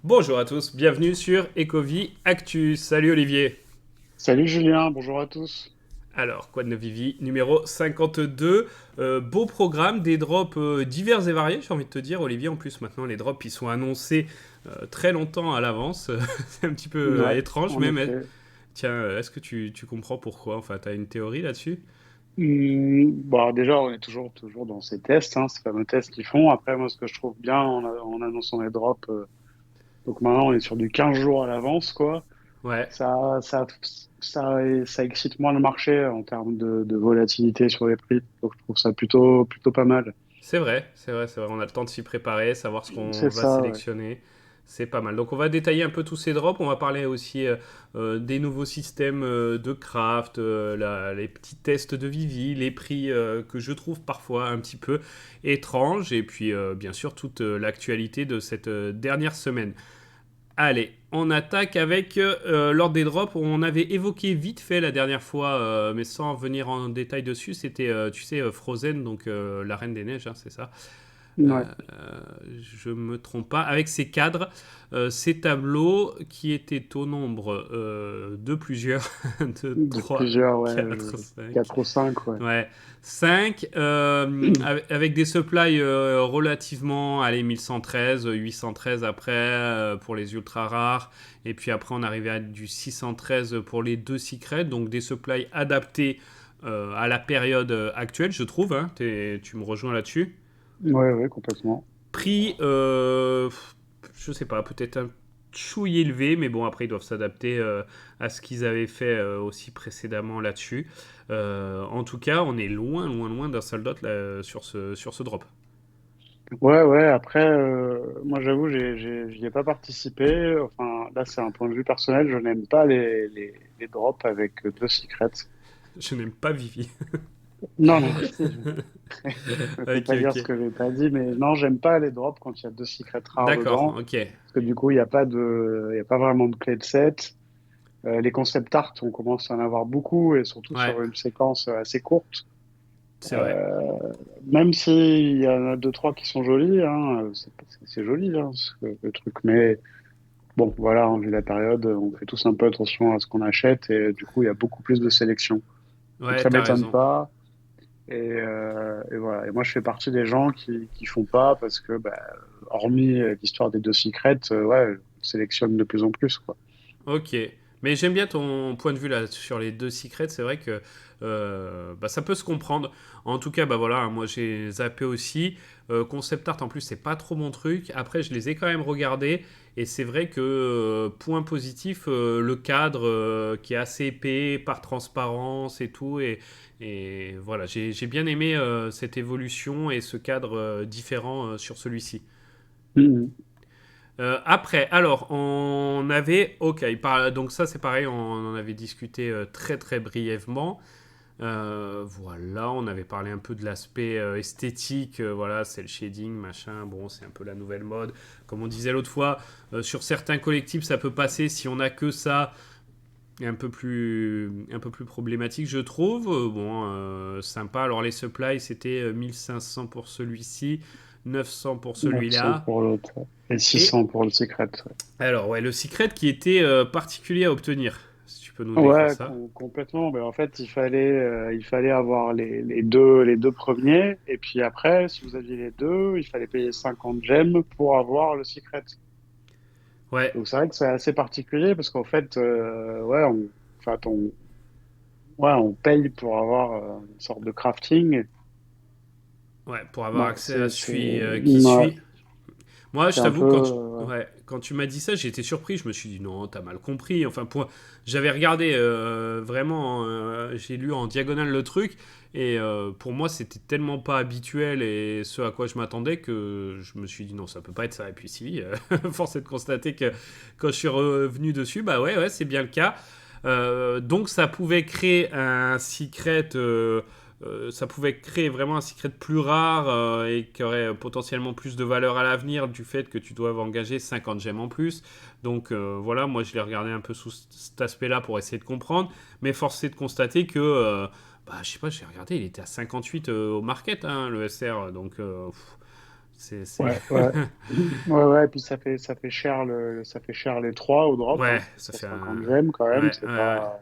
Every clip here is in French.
Bonjour à tous, bienvenue sur Ecovie Actu. Salut Olivier. Salut Julien, bonjour à tous. Alors, Quad de Vivi, numéro 52. Beau programme, des drops divers et variés, j'ai envie de te dire, Olivier. En plus, maintenant, les drops, ils sont annoncés très longtemps à l'avance. C'est un petit peu Ouais, étrange en même. effet. Tiens, est-ce que tu comprends pourquoi? Enfin, tu as une théorie là-dessus? Bon, déjà, on est toujours dans ces tests, ces fameux tests qu'ils font. Après, moi, ce que je trouve bien en annonçant les drops, donc maintenant, on est sur du 15 jours à l'avance, quoi. Ouais, Ça, ça, ça excite moins le marché en termes de volatilité sur les prix. Donc, je trouve ça plutôt pas mal. c'est vrai, c'est vrai, c'est vrai. On a le temps de s'y préparer, savoir ce qu'on C'est va ça, ouais. sélectionner. C'est pas mal. Donc on va détailler un peu tous ces drops. On va parler aussi des nouveaux systèmes de craft, les petits tests de Vivi, les prix que je trouve parfois un petit peu étranges. Et puis bien sûr toute l'actualité de cette dernière semaine. Allez, on attaque avec l'ordre des drops. On avait évoqué vite fait la dernière fois, mais sans venir en détail dessus. C'était, tu sais, Frozen, donc la Reine des Neiges, hein, c'est ça. Ouais, Euh, je me trompe pas, avec ces cadres, ces tableaux qui étaient au nombre de plusieurs, de de 3, plusieurs, ouais, 4, 5, 4 ou 5, ouais. ouais, 5, avec des supplies relativement, allez, 1113, 813 après pour les ultra rares, et puis après on arrivait à du 613 pour les deux secrets, donc des supplies adaptés à la période actuelle, je trouve, hein, tu me rejoins là-dessus. Ouais, ouais, complètement. Prix, je sais pas, peut-être un chouille élevé, mais bon, après, ils doivent s'adapter à ce qu'ils avaient fait aussi précédemment là-dessus. En tout cas, on est loin, loin, loin d'un sold out là, sur ce drop. Ouais, ouais, après, moi j'avoue, j'y ai pas participé. Enfin, là, c'est un point de vue personnel. Je n'aime pas les drops avec deux secrets. Je n'aime pas Vivi. Non, non, si, je ne fais Ok, pas dire ce ok. que j'ai pas dit, mais non, j'aime pas les drops quand il y a deux secrets rares D'accord, dedans. ok. Parce que du coup, il y a pas vraiment de clé de set. Les concept art, on commence à en avoir beaucoup et surtout Ouais, sur une séquence assez courte. c'est vrai. Même s'il y en a deux, trois qui sont jolis, c'est joli, le truc, mais. Bon, voilà, vu la période, on fait tous un peu attention à ce qu'on achète et du coup, il y a beaucoup plus de sélection. Donc Ouais, ça t'as m'étonne raison. pas. Et voilà. Et moi, je fais partie des gens qui font pas parce que, bah, hormis l'histoire des deux secrets, ouais, on sélectionne de plus en plus, quoi. Ok, mais j'aime bien ton point de vue là sur les deux secrets. C'est vrai que bah, ça peut se comprendre. En tout cas, bah voilà, moi j'ai zappé aussi. Concept art en plus, c'est pas trop mon truc. Après, je les ai quand même regardés et c'est vrai que point positif, le cadre qui est assez épais par transparence et tout et voilà, j'ai bien aimé cette évolution et ce cadre différent sur celui-ci. Mhm. Après, alors, on avait. Ok, donc ça c'est pareil, on en avait discuté très très brièvement. Voilà, on avait parlé un peu de l'aspect esthétique, voilà, c'est le shading, machin, bon, c'est un peu la nouvelle mode. Comme on disait l'autre fois, sur certains collectifs ça peut passer si on a que ça, un peu plus problématique, je trouve. Bon, sympa. Alors, les supplies, c'était 1500 pour celui-ci, 900 pour 900 celui-là. pour l'autre et Et 600 pour le secret. alors, ouais, le secret qui était particulier à obtenir, si tu peux nous décrire Ouais, ça. complètement. Mais en fait, il fallait avoir les deux premiers. Et puis après, si vous aviez les deux, il fallait payer 50 gemmes pour avoir le secret. Ouais, Donc c'est vrai que c'est assez particulier parce qu'en fait, ouais, en fait, ouais, on paye pour avoir une sorte de crafting. ouais, pour avoir Ouais, accès à celui qui ouais, suit. Moi, je c'est un peu, t'avoue, ouais. ouais, quand tu m'as dit ça, j'ai été surpris. Je me suis dit, non, t'as mal compris. Enfin, j'avais regardé vraiment, j'ai lu en diagonale le truc. Et pour moi, c'était tellement pas habituel et ce à quoi je m'attendais que je me suis dit, non, ça peut pas être ça. Et puis, si, force est de constater que quand je suis revenu dessus, bah ouais, ouais, c'est bien le cas. Donc, ça pouvait créer un secret. Ça pouvait créer vraiment un secret plus rare et qui aurait potentiellement plus de valeur à l'avenir du fait que tu dois engager 50 gemmes en plus. Donc voilà, moi je l'ai regardé un peu sous cet aspect-là pour essayer de comprendre. Mais force est de constater que, bah, je sais pas, j'ai regardé, il était à 58 au market, hein, le SR. Donc C'est... Ouais, ouais. Ouais, ouais, et puis ça fait cher les trois au drop, Ouais, hein. ça fait 150 un... gemmes quand même, Ouais, c'est ouais, pas.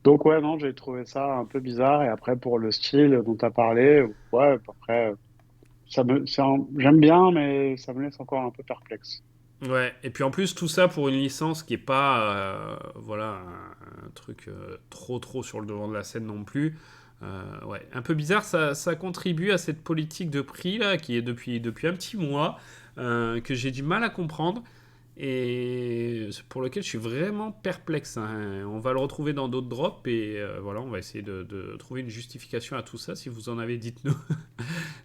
Donc ouais, non, j'ai trouvé ça un peu bizarre. Et après, pour le style dont tu as parlé, ouais, après, j'aime bien, mais ça me laisse encore un peu perplexe. ouais. Et puis en plus, tout ça pour une licence qui est pas, voilà, un truc trop sur le devant de la scène non plus. Ouais, un peu bizarre, ça contribue à cette politique de prix là, qui est depuis un petit mois, que j'ai du mal à comprendre et pour lequel je suis vraiment perplexe, hein. On va le retrouver dans d'autres drops et voilà, on va essayer de trouver une justification à tout ça. Si vous en avez, dites-nous.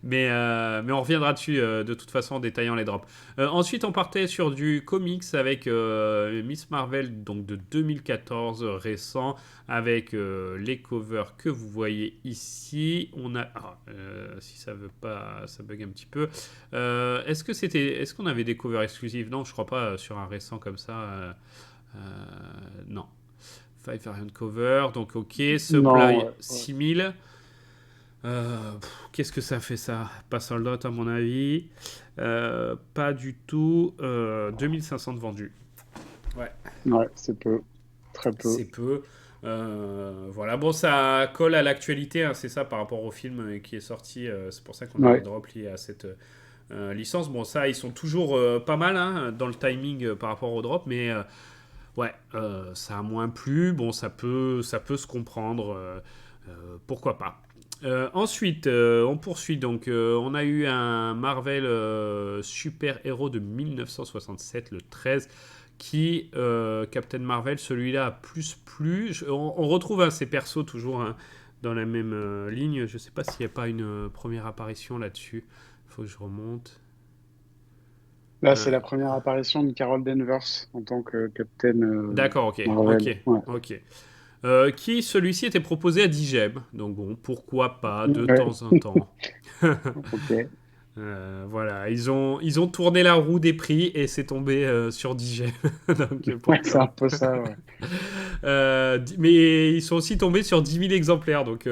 Mais on reviendra dessus de toute façon en détaillant les drops. Ensuite, on partait sur du comics avec Miss Marvel, donc de 2014, récent, avec les covers que vous voyez ici. On a, si ça veut pas, ça bug un petit peu. Est-ce qu'on avait des covers exclusifs? Non, je crois pas sur un récent comme ça. Euh, non. Five variant cover, donc ok. Non, Supply ouais, ouais. 6000. Qu'est-ce que ça fait ça? Pas sold out à mon avis. Pas du tout. 2500 de vendus. Ouais, Ouais, c'est peu, très peu. c'est peu. Voilà, bon, ça colle à l'actualité, hein, c'est ça par rapport au film qui est sorti. C'est pour ça qu'on a des Ouais. drops liés à cette licence. Bon, ça, ils sont toujours pas mal hein, dans le timing par rapport au drop, mais ouais, ça a moins plu. Bon, ça peut se comprendre. Pourquoi pas. Ensuite, on poursuit. Donc, on a eu un Marvel super-héros de 1967, le 13, qui, Captain Marvel, celui-là a plus plu. On retrouve hein, ces persos toujours hein, dans la même ligne. Je sais pas s'il n'y a pas une première apparition là-dessus. Il faut que je remonte. Là, Euh, c'est la première apparition de Carol Danvers en tant que Captain d'accord, Marvel. Ouais. ok. Qui, celui-ci, était proposé à 10 gemmes. Donc bon, pourquoi pas, de Ouais. temps en temps. Ok. Voilà, ils ont tourné la roue des prix et c'est tombé sur 10 gemmes. Donc Ouais, c'est pourquoi un peu pas. ça, ouais. Mais ils sont aussi tombés sur 10 000 exemplaires. Donc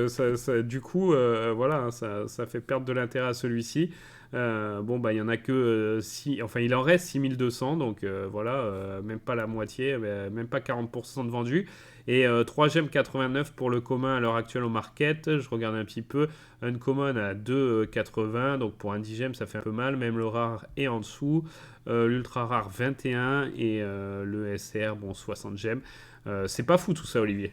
du coup, voilà, hein, ça fait perdre de l'intérêt à celui-ci. Bon, bah, il y en a que 6, enfin, il en reste 6200, donc voilà, même pas la moitié, même pas 40% de vendus. Et 3 gemmes 89 pour le commun à l'heure actuelle au market. Je regarde un petit peu. Uncommon à 2,80, donc pour un 10 gemmes, ça fait un peu mal. Même le rare est en dessous. L'ultra rare 21 et le SR, bon, 60 gemmes. C'est pas fou tout ça, Olivier.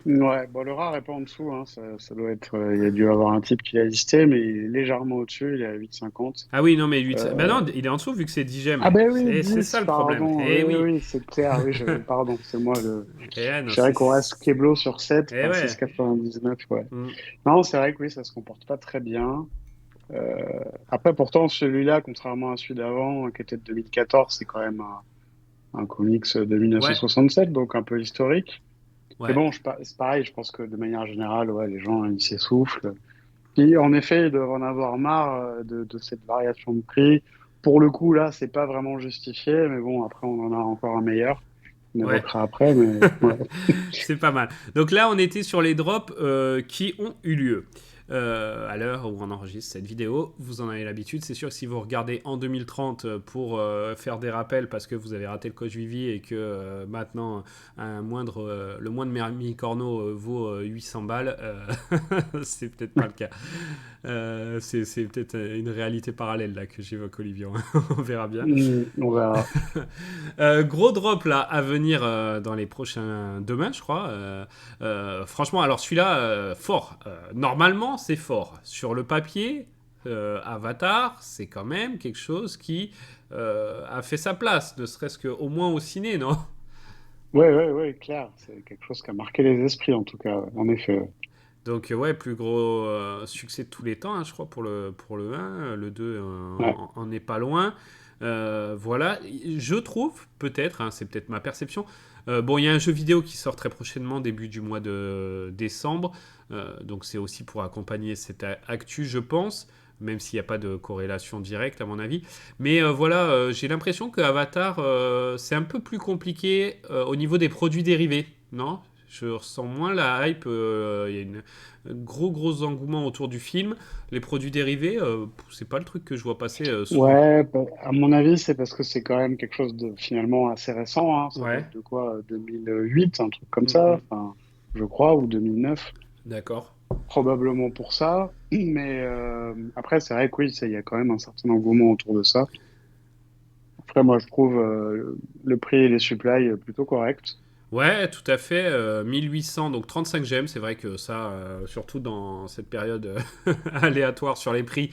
Ouais, bon, le rare est pas en dessous, hein. Ça doit être. Il y a dû avoir un type qui l'a listé, mais il est légèrement au-dessus, il est à 8,50. Ah oui, non, mais 8. Bah Euh, non, il est en dessous vu que c'est 10 gemmes. Ah ben oui, C'est ça 10 le problème. pardon. Eh Oui, oui, oui. oui, c'est clair. Oui, pardon, c'est moi le. Eh non, Je dirais qu'on reste Keblo sur 7, Eh enfin ouais. 6,99, ouais. Mm. Non, c'est vrai que oui, ça se comporte pas très bien. Euh, Après, pourtant, celui-là, contrairement à celui d'avant, qui était de 2014, c'est quand même un comics de Ouais, 1967, donc un peu historique. Mais ouais. bon, c'est pareil, je pense que de manière générale, ouais, les gens, ils s'essoufflent. Puis, en effet, ils doivent en avoir marre de cette variation de prix. Pour le coup, là, c'est pas vraiment justifié, mais bon, après, on en a encore un meilleur. On Ouais. évoquera après, mais ouais. C'est pas mal. Donc là, on était sur les drops qui ont eu lieu. À l'heure où on enregistre cette vidéo, vous en avez l'habitude. C'est sûr que si vous regardez en 2030 pour faire des rappels parce que vous avez raté le coach Vivi et que maintenant le moindre Mermi Corno vaut 800 balles, c'est peut-être pas le cas. C'est peut-être une réalité parallèle là que j'évoque, Olivier. On verra bien. On verra. Gros drop là à venir dans les prochains demain, je crois. Franchement, alors celui-là, fort. Normalement, c'est fort. Sur le papier, Avatar, c'est quand même quelque chose qui a fait sa place, ne serait-ce qu'au moins au ciné, non? Ouais, ouais, ouais, clair. C'est quelque chose qui a marqué les esprits, en tout cas, en effet. Donc ouais, plus gros succès de tous les temps, hein, je crois, pour le 1. Le 2 Ouais. en est pas loin. Voilà, je trouve, peut-être, hein, c'est peut-être ma perception. Bon, il y a un jeu vidéo qui sort très prochainement, début du mois de décembre. Donc c'est aussi pour accompagner cette actu, je pense, même s'il n'y a pas de corrélation directe, à mon avis. Mais voilà, j'ai l'impression que Avatar, c'est un peu plus compliqué au niveau des produits dérivés, non? Je ressens moins la hype. Il y a un gros engouement autour du film. Les produits dérivés, c'est pas le truc que je vois passer souvent. Ouais, à mon avis, c'est parce que c'est quand même quelque chose de finalement assez récent, hein. Ça date Ouais. de quoi? 2008, un truc comme Mm, ça, mm. enfin, je crois, ou 2009. D'accord. Probablement pour ça. Mais après, c'est vrai que oui, il y a quand même un certain engouement autour de ça. Après, moi, je trouve le prix et les supplies plutôt corrects. Ouais, tout à fait. 1800, donc 35 gemmes. C'est vrai que ça, surtout dans cette période aléatoire sur les prix,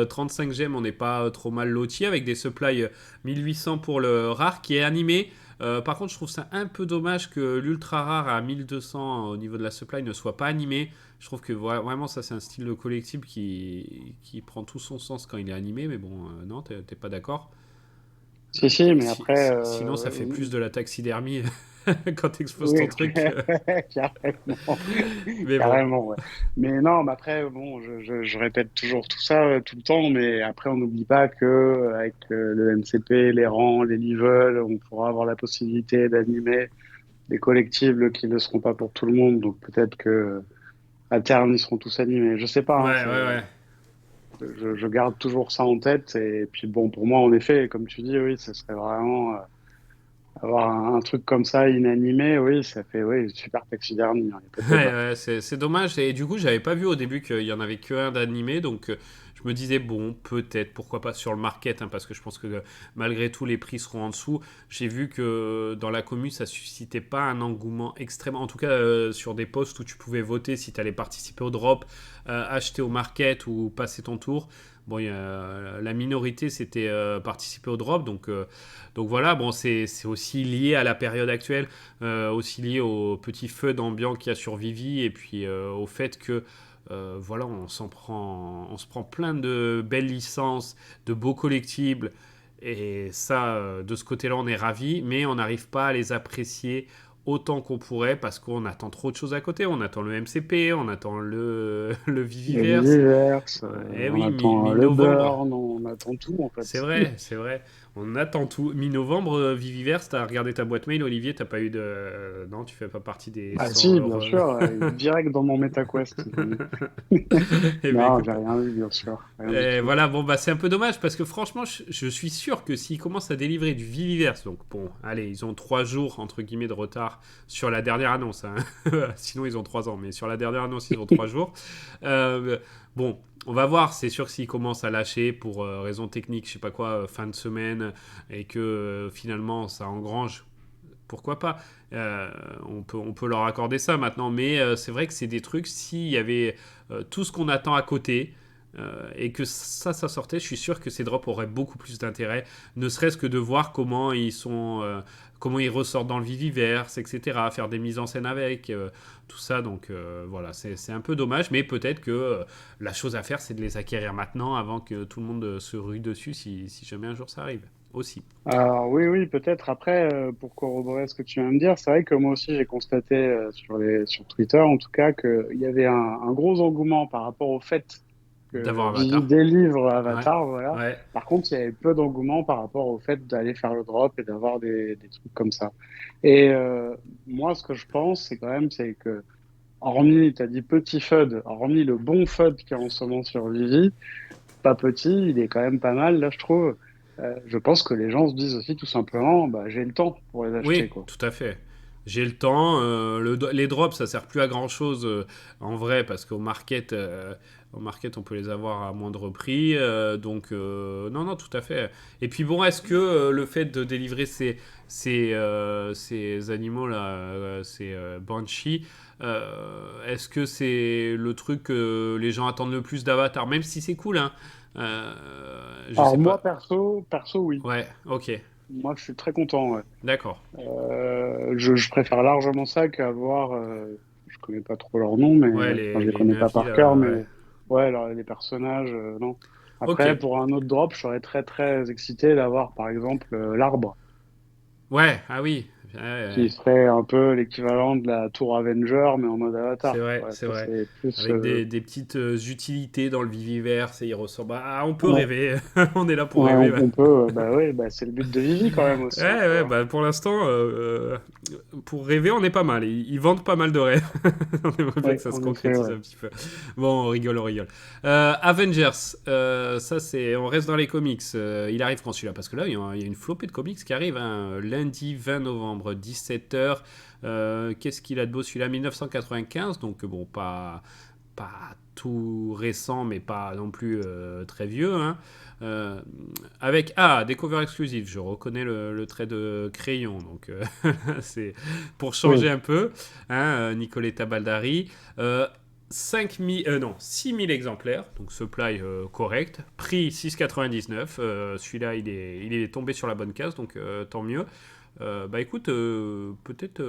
35 gemmes, on n'est pas trop mal loti avec des supplies 1800 pour le rare qui est animé. Par contre, je trouve ça un peu dommage que l'ultra rare à 1200 au niveau de la supply ne soit pas animé. Je trouve que vraiment, ça, c'est un style de collectible qui prend tout son sens quand il est animé. Mais bon, non, t'es pas d'accord. Si, mais après, Sinon, ça fait plus de la taxidermie quand t'exposes oui, ton truc. carrément. Mais bon. Carrément, ouais. Mais non, mais après, bon, je répète toujours tout ça tout le temps, mais après, on n'oublie pas que avec le MCP, les rangs, les levels, on pourra avoir la possibilité d'animer des collectibles qui ne seront pas pour tout le monde, donc peut-être que à terme, ils seront tous animés. Je sais pas, hein, Ouais. je garde toujours ça en tête, et puis bon, pour moi, en effet, comme tu dis, oui, ce serait vraiment avoir un truc comme ça inanimé, oui, ça fait, oui, super taxidermie, hein, y a pas de débat. C'est dommage. Et du coup, j'avais pas vu au début qu'il y en avait que un d'animé. Donc, je me disais, bon, peut-être, pourquoi pas sur le market, hein, parce que je pense que malgré tout, les prix seront en dessous. J'ai vu que dans la commune, ça suscitait pas un engouement extrême. En tout cas, sur des posts où tu pouvais voter si tu allais participer au drop, acheter au market ou passer ton tour. Bon, la minorité, c'était participer au drop. Donc voilà, bon, c'est aussi lié à la période actuelle, aussi lié au petit feu d'ambiance qu'il y a sur Vivi et puis au fait que voilà, on se prend plein de belles licences, de beaux collectibles et ça, de ce côté-là, on est ravis, mais on n'arrive pas à les apprécier autant qu'on pourrait parce qu'on attend trop de choses à côté. On attend le MCP, on attend le Le Viviverse. Viviverse, Eh on oui, attend le mi-novembre. burn, on attend tout en C'est fait. vrai, c'est vrai. On attend tout. Mi-novembre, Viviverse, t'as regardé ta boîte mail, Olivier, t'as pas eu de... Non, tu fais pas partie des Ah 100 si, bien heureux. sûr, direct dans mon MetaQuest. Eh ben Non, j'ai écoute. rien vu, bien sûr, rien du Et tout. voilà, bon bah c'est un peu dommage parce que franchement, je suis sûr que s'ils commencent à délivrer du Viviverse, donc bon, allez, ils ont 3 jours entre guillemets de retard sur la dernière annonce, hein. Sinon ils ont 3 ans, mais sur la dernière annonce ils ont 3 jours. Euh, bon, on va voir, c'est sûr que s'ils commencent à lâcher pour raison technique, je sais pas quoi, fin de semaine, et que finalement ça engrange, pourquoi pas. Euh, on peut leur accorder ça maintenant, mais c'est vrai que c'est des trucs, s'il y avait tout ce qu'on attend à côté, et que ça sortait, je suis sûr que ces drops auraient beaucoup plus d'intérêt, ne serait-ce que de voir comment ils sont, comment ils ressortent dans le Viviverse, etc., faire des mises en scène avec, tout ça, donc voilà, c'est un peu dommage, mais peut-être que la chose à faire, c'est de les acquérir maintenant, avant que tout le monde se rue dessus, si jamais un jour ça arrive, aussi. Alors oui, oui, peut-être. Après, pour corroborer ce que tu viens de dire, c'est vrai que moi aussi j'ai constaté sur Twitter, en tout cas, qu'il y avait un gros engouement par rapport au fait que D'avoir Vivi Avatar. délivre Ouais, Avatar, voilà. ouais. Par contre, il y avait peu d'engouement par rapport au fait d'aller faire le drop et d'avoir des trucs comme ça. Et moi, ce que je pense, c'est quand même, c'est que hormis, t'as dit petit FUD, hormis le bon FUD qu'il y a en ce moment sur Vivi, pas petit, il est quand même pas mal, là, je trouve. Je pense que les gens se disent aussi tout simplement, bah, j'ai le temps pour les acheter, Oui, quoi. tout à fait. J'ai le temps. Les drops, ça sert plus à grand chose en vrai parce au market, on peut les avoir à moindre prix. Non, non, tout à fait. Et puis bon, est-ce que le fait de délivrer ces animaux-là, ces Banshee, est-ce que c'est le truc que les gens attendent le plus d'Avatar, même si c'est cool, hein. Je Alors sais moi, pas. perso, oui. Ouais, ok, Moi, je suis très content, ouais. d'accord. Je préfère largement ça qu'avoir, je connais pas trop leur nom, Ouais, enfin, je les les connais pas navis par cœur, là, ouais. mais ouais, alors, les personnages, non. Ok. Après, pour un autre drop, je serais très, très excité d'avoir, par exemple, l'arbre. Ouais, ah oui. qui serait un peu l'équivalent de la tour Avenger, mais en mode C'est Avatar. vrai, Ouais, c'est ça vrai. c'est plus. Avec des petites utilités dans le Viviverse et il ressort. Bah, on peut Ouais, rêver. On est là pour ouais, rêver. Ouais, on peut. Bah oui, bah c'est le but de Vivi quand même aussi, hein, tu ouais, vois. bah, pour l'instant, pour rêver, on est pas mal. Ils vendent pas mal de rêves. On aimerait bien que Ouais, ça se en effet, concrétise ouais. un petit peu. Bon, on rigole, on rigole. Avengers, ça c'est. On reste dans les comics. Il arrive quand celui-là? Parce que là, il y a une flopée de comics qui arrivent, hein. Lundi 20 novembre, 17h. Qu'est-ce qu'il a de beau celui-là? 1995, donc bon, pas tout récent, mais pas non plus très vieux, hein. Euh, avec des covers exclusifs, je reconnais le trait de crayon, donc c'est pour changer Oui, un peu, hein, Nicoletta Baldari. 6 000 exemplaires, donc supply correct, prix 6,99. Celui-là il est tombé sur la bonne case, donc tant mieux. Bah écoute, peut-être,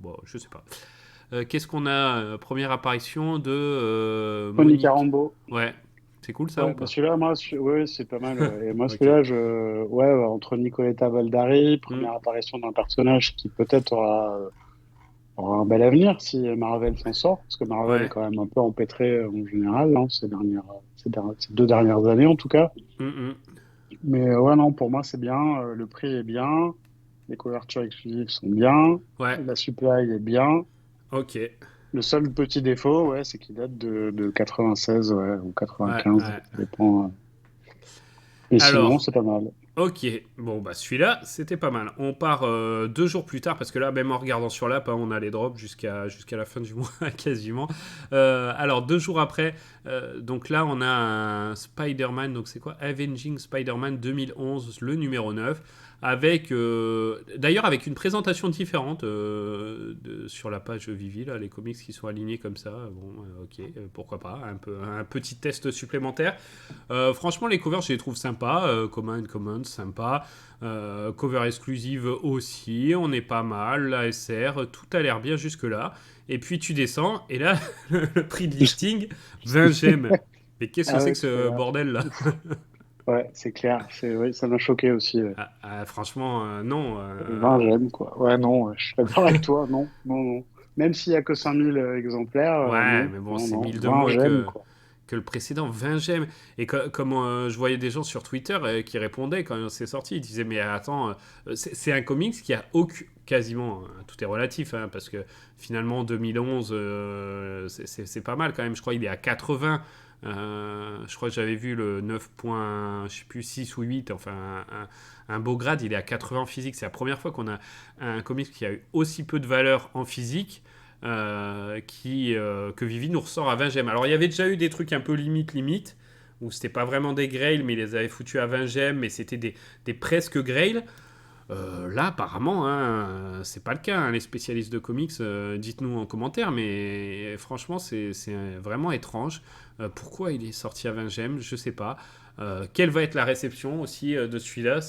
bon, je sais pas. Qu'est-ce qu'on a première apparition de Monica Monique. Rambeau. Ouais, c'est cool ça ou Ouais, bah pas? celui-là, moi, ouais, c'est pas mal. Ouais. Et moi, Ok. celui-là, ouais, entre Nicoletta Baldari, Hmm. première apparition d'un personnage qui peut-être aura un bel avenir si Marvel s'en sort, parce que Marvel est Ouais. quand même un peu empêtré en général, hein, ces 2 dernières années en tout cas. Hmm, hmm. Mais ouais, non, pour moi, c'est bien. Le prix est bien. Les couvertures exclusives sont bien. Ouais. La supply est bien. Ok. Le seul petit défaut, ouais, c'est qu'il date de 96, ouais, ou Ouais, 95, ouais. ça dépend. Et sinon, Alors, c'est pas mal. ok. Bon, bah celui-là, c'était pas mal. On part 2 jours plus tard, parce que là, même en regardant sur l'app, hein, on a les drops jusqu'à la fin du mois, quasiment. Alors, 2 jours après, donc là, on a un Spider-Man, donc c'est quoi? Avenging Spider-Man 2011, le numéro 9. Avec, d'ailleurs, avec une présentation différente sur la page Vivi, là, les comics qui sont alignés comme ça. Bon, ok, pourquoi pas, un petit test supplémentaire. Franchement, les covers, je les trouve sympas. Common, sympa. Cover exclusive aussi, on est pas mal. La SR, tout a l'air bien jusque-là. Et puis tu descends, et là, le prix de listing, 20 gemmes. Mais qu'est-ce que Ah c'est ouais, que c'est pas ce grave. bordel là? Ouais, c'est clair. Oui, ça m'a choqué aussi. Ouais. Franchement, non. 20 j'aime, quoi. Ouais, non, je suis d'accord avec toi. Non, non, non. Même s'il y a que 5000 exemplaires, Ouais, non, mais bon, non, c'est non. 1000 de 20 moins j'aime, que, quoi. que le précédent, 20 gemmes. Et comme je voyais des gens sur Twitter qui répondaient quand c'est sorti, ils disaient mais attends, c'est un comics qui a quasiment, tout est relatif, hein, parce que finalement 2011, c'est pas mal quand même. Je crois qu'il est à 80. Je crois que j'avais vu le 9 points, je sais plus, 6 ou 8, enfin un beau grade, il est à 80 en physique. C'est la première fois qu'on a un comics qui a eu aussi peu de valeur en physique. Que Vivi nous ressort à 20 gemmes. Alors il y avait déjà eu des trucs un peu limite, où c'était pas vraiment des grails, mais ils les avaient foutus à 20 gemmes, mais c'était des presque grails. Là, apparemment, hein, c'est pas le cas. Hein, les spécialistes de comics, dites-nous en commentaire, mais franchement, c'est vraiment étrange. Pourquoi il est sorti à 20 gemmes, je sais pas. Quelle va être la réception aussi de celui-là,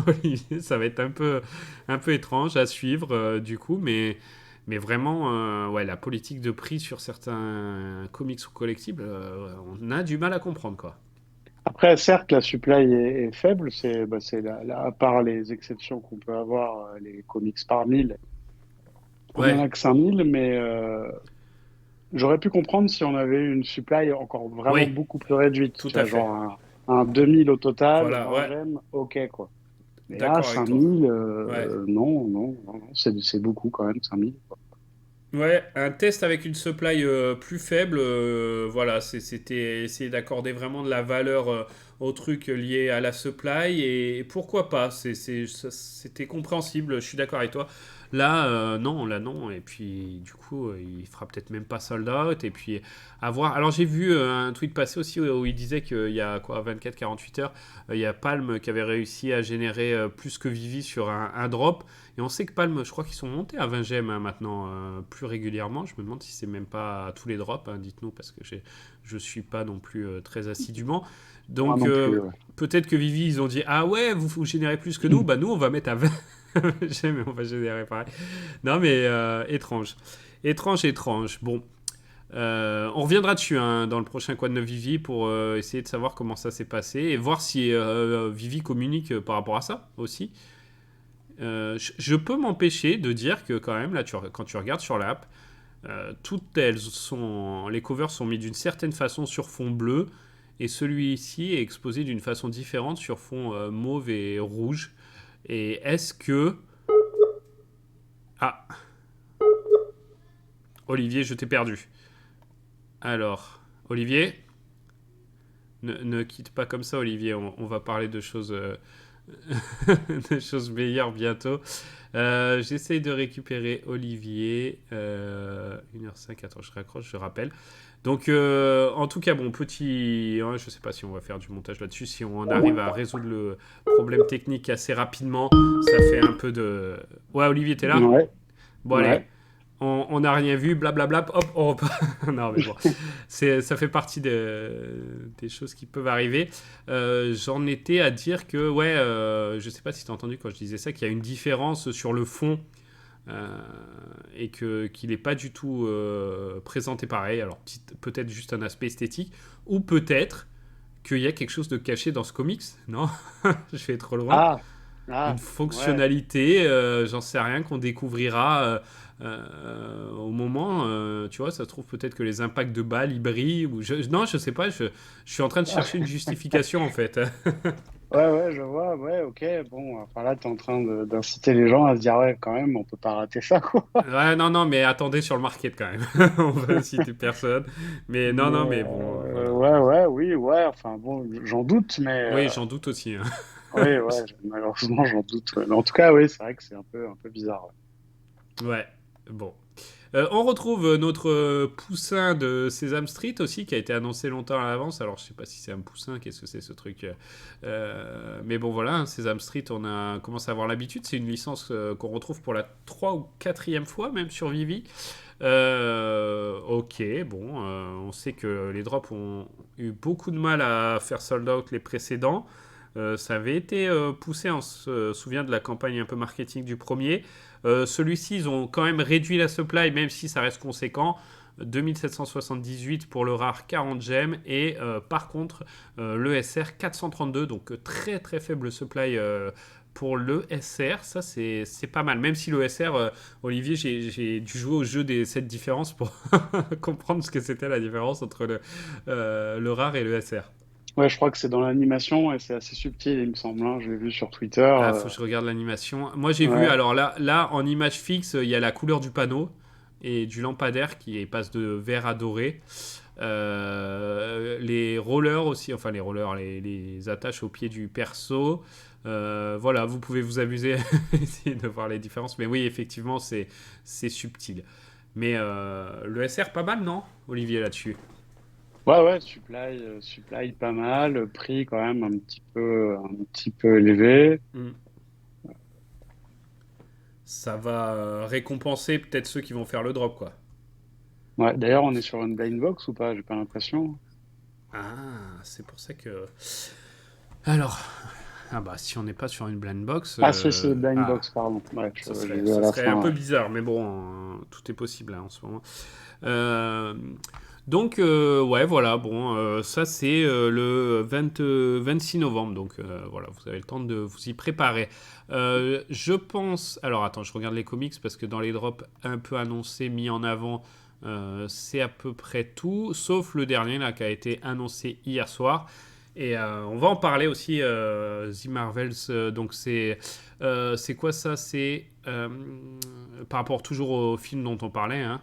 Olivier, ça va être un peu étrange à suivre du coup, mais vraiment, ouais, la politique de prix sur certains comics ou collectibles, on a du mal à comprendre, quoi. Après, certes, la supply est faible. À part les exceptions qu'on peut avoir, les comics par 1000, on en Ouais, a que 5000, mais j'aurais pu comprendre si on avait une supply encore vraiment oui, beaucoup plus réduite. tout Tu à vois, fait. genre un 2000 au total, Voilà, 20 ouais, gemmes, ok, quoi. Mais là, d'accord avec toi. 5000, Ouais. non, non, non, non, c'est beaucoup quand même, 5000. Ouais, un test avec une supply plus faible, voilà, c'était essayer d'accorder vraiment de la valeur au truc lié à la supply, et pourquoi pas, c'était compréhensible, je suis d'accord avec toi. Là, non, et puis du coup, il fera peut-être même pas sold out, et puis à voir. Alors j'ai vu un tweet passer aussi où il disait qu'il y a quoi, 24-48 heures, il y a Palm qui avait réussi à générer plus que Vivi sur un drop. Et on sait que Palm, je crois qu'ils sont montés à 20 gemmes hein, maintenant plus régulièrement. Je me demande si c'est même pas à tous les drops, hein, dites-nous, parce que je suis pas non plus très assidûment. Moi Donc non plus, ouais. peut-être que Vivi, ils ont dit ah ouais, vous générez plus que nous, bah nous on va mettre à 20 gemmes et on va générer pareil. Non mais étrange. Étrange, étrange. Bon, on reviendra dessus hein, dans le prochain Quad 9 Vivi pour essayer de savoir comment ça s'est passé et voir si Vivi communique par rapport à ça aussi. Je peux m'empêcher de dire que quand même, là, quand tu regardes sur l'app, toutes les covers sont mis d'une certaine façon sur fond bleu, et celui-ci est exposé d'une façon différente sur fond mauve et rouge. Et est-ce que... Ah, Olivier, je t'ai perdu. Alors, Olivier, ne quitte pas comme ça, Olivier. On va parler de choses, de choses meilleures bientôt. J'essaye de récupérer Olivier. 1h05, attends, je raccroche, je rappelle. Donc, en tout cas, bon, petit... hein, je sais pas si on va faire du montage là-dessus. Si on arrive à résoudre le problème technique assez rapidement, ça fait un peu de... Ouais, Olivier, t'es là? Ouais, Bon, allez. ouais. On n'a rien vu, blablabla, hop, on repart. Non, mais bon, ça fait partie des choses qui peuvent arriver. J'en étais à dire que, ouais, je sais pas si tu as entendu quand je disais ça, qu'il y a une différence sur le fond euh, et qu'il n'est pas du tout présenté pareil. Alors, peut-être juste un aspect esthétique, ou peut-être qu'il y a quelque chose de caché dans ce comics. Non, je vais trop loin. Ah, Une ouais. fonctionnalité, j'en sais rien, qu'on découvrira au moment. Tu vois, ça se trouve peut-être que les impacts de balles, ils brillent. Non, je sais pas, je suis en train de chercher une justification en fait. Ouais, ouais, je vois, ouais, ok, bon, enfin là, t'es en train d'inciter les gens à se dire, ouais, quand même, on peut pas rater ça, quoi. Ouais, non, non, mais attendez sur le market quand même. On va citer personne. Mais non, non, mais bon, voilà. Ouais, ouais, oui, ouais, enfin bon, j'en doute, mais Oui, j'en doute aussi, hein. oui, ouais, malheureusement, j'en doute. Ouais. Mais en tout cas, oui, c'est vrai que c'est un peu bizarre. Ouais, bon. On retrouve notre poussin de Sesame Street aussi, qui a été annoncé longtemps à l'avance. Alors, je sais pas si c'est un poussin, qu'est-ce que c'est ce truc. Mais bon, voilà, hein, Sesame Street, on a commencé à avoir l'habitude. C'est une licence qu'on retrouve pour la 3e ou 4e fois, même sur Vivi. Ok, bon, on sait que les drops ont eu beaucoup de mal à faire sold out les précédents. Ça avait été poussé, on se souvient de la campagne un peu marketing du premier. Celui-ci, ils ont quand même réduit la supply, même si ça reste conséquent. 2778 pour le rare 40 gemmes et par contre le SR 432, donc très très faible supply pour le SR. Ça c'est pas mal, même si le SR, Olivier, j'ai dû jouer au jeu des 7 différences pour comprendre ce que c'était la différence entre le rare et le SR. Ouais, je crois que c'est dans l'animation et c'est assez subtil, il me semble. Hein. J'ai vu sur Twitter. Ah, faut que je regarde l'animation. Moi, j'ai vu, Ouais, alors là, en image fixe, il y a la couleur du panneau et du lampadaire qui passe de vert à doré. Les rollers aussi, enfin les rollers, les attaches au pied du perso. Voilà, vous pouvez vous amuser à essayer de voir les différences. Mais oui, effectivement, c'est subtil. Mais le SR, pas mal, non, Olivier, là-dessus? ouais, ouais, supply pas mal, prix quand même un petit peu élevé. Hmm. Ça va récompenser peut-être ceux qui vont faire le drop, quoi. Ouais, d'ailleurs, on est sur une blind box ou pas? J'ai pas l'impression. Ah, c'est pour ça que... Alors, ah bah si on n'est pas sur une blind box, Ah, c'est blind box, pardon. Ouais, j'ai vu à ça la serait un fin. peu Ouais. bizarre, mais bon, tout est possible hein, en ce moment. Euh, donc, ouais, voilà, bon, ça c'est le 26 novembre, donc voilà, vous avez le temps de vous y préparer. Je pense, alors attends, je regarde les comics parce que dans les drops un peu annoncés, mis en avant, c'est à peu près tout, sauf le dernier là qui a été annoncé hier soir. Et on va en parler aussi, The Marvels. Donc c'est quoi ça? C'est par rapport toujours au film dont on parlait, hein,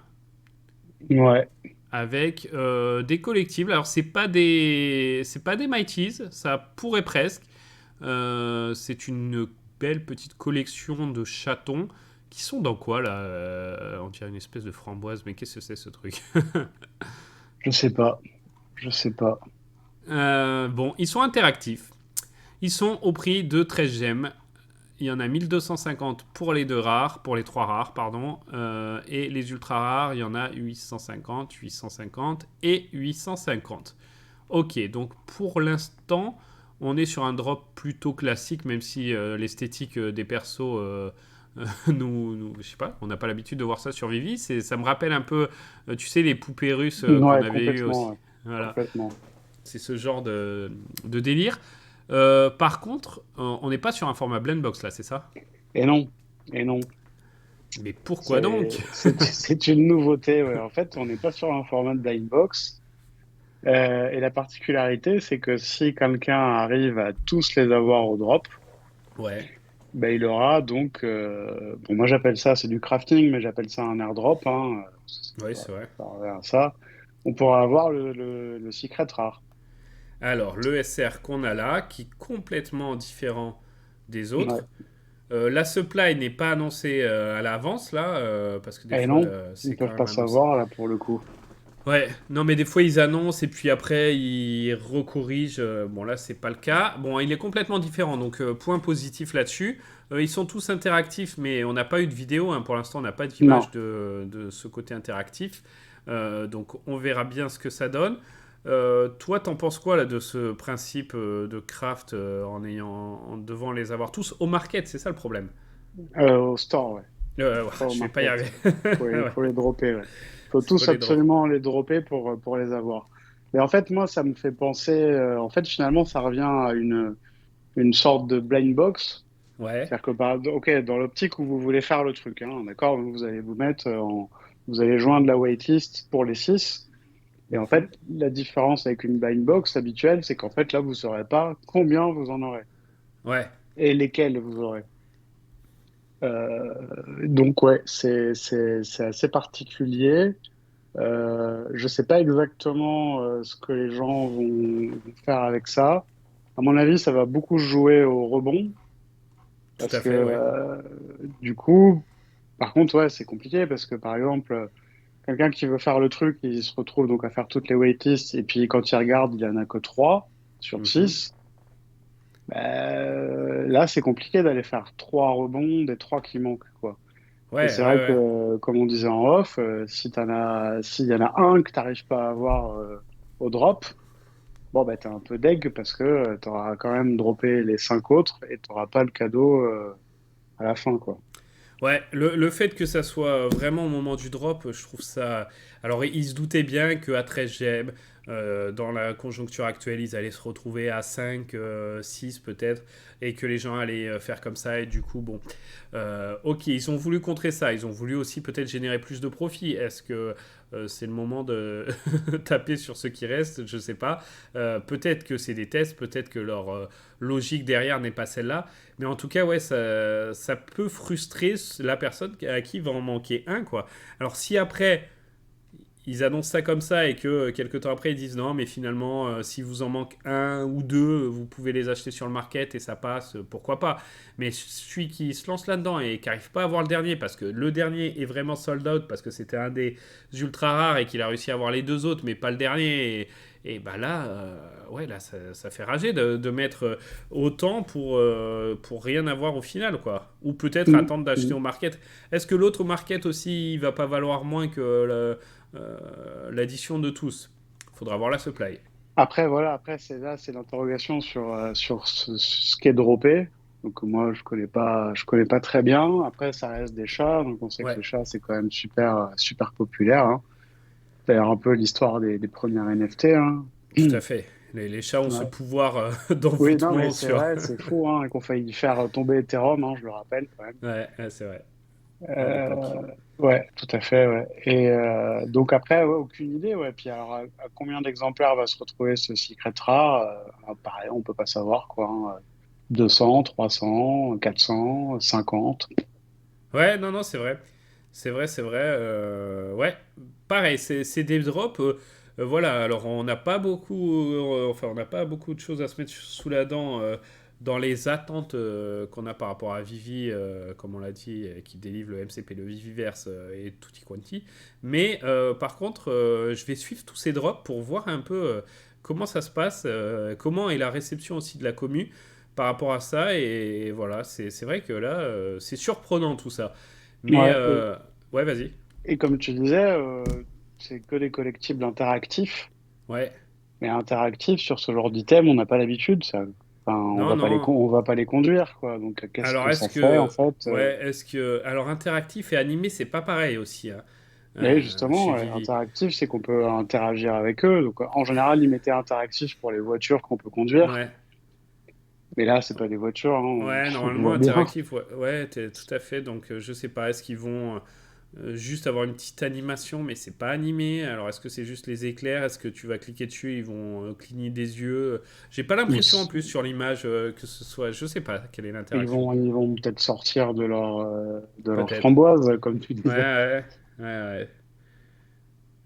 Ouais. avec des collectibles. Alors c'est pas des Mighties, ça pourrait presque. C'est une belle petite collection de chatons qui sont dans quoi là? On dirait une espèce de framboise, mais qu'est-ce que c'est ce truc? Je sais pas. Je sais pas. Bon, ils sont interactifs. Ils sont au prix de 13 gemmes. Il y en a 1250 pour les deux rares, pour les trois rares, pardon. Et les ultra rares, il y en a 850, 850 et 850. Ok, donc pour l'instant, on est sur un drop plutôt classique, même si l'esthétique des persos je sais pas, on n'a pas l'habitude de voir ça sur Vivi. Ça me rappelle un peu, tu sais, les poupées russes qu'on Ouais, avait eues complètement. aussi. Ouais. Voilà, Complètement. c'est ce genre de délire. Par contre, on n'est pas sur un format blend box là, c'est ça? Et non, et non. Mais pourquoi donc? C'est une nouveauté. Ouais. En fait, on n'est pas sur un format de blind box. Et la particularité, c'est que si quelqu'un arrive à tous les avoir au drop, Ouais, ben, il aura donc, bon, moi j'appelle ça, c'est du crafting, mais j'appelle ça un airdrop, hein, oui, c'est vrai. ça revient à ça. On pourra avoir le secret rare. Alors, le SR qu'on a là, qui est complètement différent des Ouais. autres. La supply n'est pas annoncée à l'avance, là, parce que des Et fois, non, ils c'est quand peuvent pas même annoncé. savoir là pour le coup. Ouais, non, mais des fois, ils annoncent et puis après, ils recorrigent. Bon, là, c'est pas le cas. Bon, il est complètement différent, donc point positif là-dessus. Ils sont tous interactifs, mais on n'a pas eu de vidéo, hein. Pour l'instant, on n'a pas d'image Non. de ce côté interactif. Donc, on verra bien ce que ça donne. Toi, t'en penses quoi là de ce principe de craft en devant les avoir tous au market? C'est ça le problème. Au store, ouais. Ouais, Pas au je vais pas y market. arriver. Il Ouais, faut les dropper, ouais. Faut faut tous les drop. absolument les dropper pour les avoir. Mais en fait, moi, ça me fait penser, en fait, finalement, ça revient à une sorte de blind box. Ouais. C'est-à-dire que, ok, dans l'optique où vous voulez faire le truc, hein, d'accord, vous allez vous mettre vous allez joindre la waitlist pour les 6. Et en Mhm. fait, la différence avec une blind box habituelle, c'est qu'en fait, là, vous ne saurez pas combien vous en aurez Ouais. et lesquels vous aurez. Donc, ouais, c'est assez particulier. Je sais pas exactement ce que les gens vont faire avec ça. À mon avis, ça va beaucoup jouer au rebond Tout parce à que fait, ouais. du coup, par contre, ouais, c'est compliqué parce que par exemple, quelqu'un qui veut faire le truc, il se retrouve donc à faire toutes les waitlists et puis quand il regarde, il y en a que 3 sur Mhm. 6. Là, c'est compliqué d'aller faire 3 rebonds des 3 qui manquent, quoi. Et Ouais, c'est ouais, vrai ouais. que, comme on disait en off, s'il y en a un que t'arrives pas à avoir au drop, bon, bah, t'es un peu deg parce que t'auras quand même droppé les 5 autres et t'auras pas le cadeau à la fin, quoi. Ouais, le fait que ça soit vraiment au moment du drop, je trouve ça. Alors, ils se doutaient bien qu'à 13 gemmes, dans la conjoncture actuelle, ils allaient se retrouver à 5, 6 peut-être, et que les gens allaient faire comme ça, et du coup, bon. Ok, ils ont voulu contrer ça, ils ont voulu aussi peut-être générer plus de profit. Est-ce que c'est le moment de taper sur ce qui reste? Je sais pas. Peut-être que c'est des tests, peut-être que leur logique derrière n'est pas celle-là. Mais en tout cas, ouais, ça peut frustrer la personne à qui va en manquer un, quoi. Alors si après, ils annoncent ça comme ça et que quelques temps après, ils disent non, mais finalement, si vous en manque un ou deux, vous pouvez les acheter sur le market et ça passe, pourquoi pas. Mais celui qui se lance là-dedans et qui n'arrive pas à avoir le dernier, parce que le dernier est vraiment sold out, parce que c'était un des ultra rares et qu'il a réussi à avoir les deux autres, mais pas le dernier. Et bah là, ouais, là, ça fait rager de mettre autant pour rien avoir au final, quoi. Ou peut-être Mm, attendre d'acheter mm. au market. Est-ce que l'autre au market aussi, il va pas valoir moins que l'addition de tous? Faudra voir la supply. Après, voilà, après, c'est l'interrogation sur ce qui est droppé. Donc, moi, je connais pas très bien. Après, ça reste des chats. Donc, on sait que Ouais, les chats, c'est quand même super populaire, hein. D'ailleurs, un peu l'histoire des premières NFT, hein. tout à fait. Les chats ont ce Ouais. pouvoir Oui, non, mais d'envoûtement c'est sur. vrai, c'est fou, hein, qu'on failli faire tomber Ethereum, hein, je le rappelle quand même. Ouais, ouais, c'est vrai. À l'époque. Euh, ouais, tout à fait, ouais. Et donc après, ouais, aucune idée, ouais. Puis alors, à combien d'exemplaires va se retrouver ce Secret Rare? Pareil, on peut pas savoir, quoi, hein. 200, 300, 400, 50. Ouais, non, non, c'est vrai. C'est vrai, c'est vrai. Ouais, pareil, c'est des drops. Voilà, alors on n'a pas beaucoup, enfin on n'a pas beaucoup de choses à se mettre sous la dent dans les attentes qu'on a par rapport à Vivi, comme on l'a dit, qui délivre le MCP, le Viviverse et Tutti Quanti. Mais par contre, je vais suivre tous ces drops pour voir un peu comment ça se passe, comment est la réception aussi de la commu par rapport à ça. Et voilà, c'est vrai que là, c'est surprenant tout ça. Mais Ouais, ouais, vas-y. et comme tu disais, c'est que des collectibles interactifs. Ouais. Mais interactifs, sur ce genre d'item, on n'a pas l'habitude, ça. Enfin, Non, non. on va pas les conduire, quoi. Donc, qu'est-ce Alors, que ça fait, en fait? est-ce que. Alors, interactif et animé, c'est pas pareil aussi, hein, Et justement, chez ouais, Vivi. interactif, c'est qu'on peut interagir avec eux. Donc, en général, ils mettaient interactif pour les voitures qu'on peut conduire. Ouais. Mais là, c'est pas des voitures, hein, Ouais, on normalement voit bien. interactif, ouais, ouais, tout à fait. Donc je sais pas, est-ce qu'ils vont juste avoir une petite animation, mais c'est pas animé. Alors est-ce que c'est juste les éclairs? Est-ce que tu vas cliquer dessus, ils vont cligner des yeux? J'ai pas l'impression en Ils, plus sur l'image que ce soit. Je sais pas quelle est l'interaction. ils vont peut-être sortir de leur Peut-être. framboise, comme tu Ouais, disais. ouais, ouais, ouais.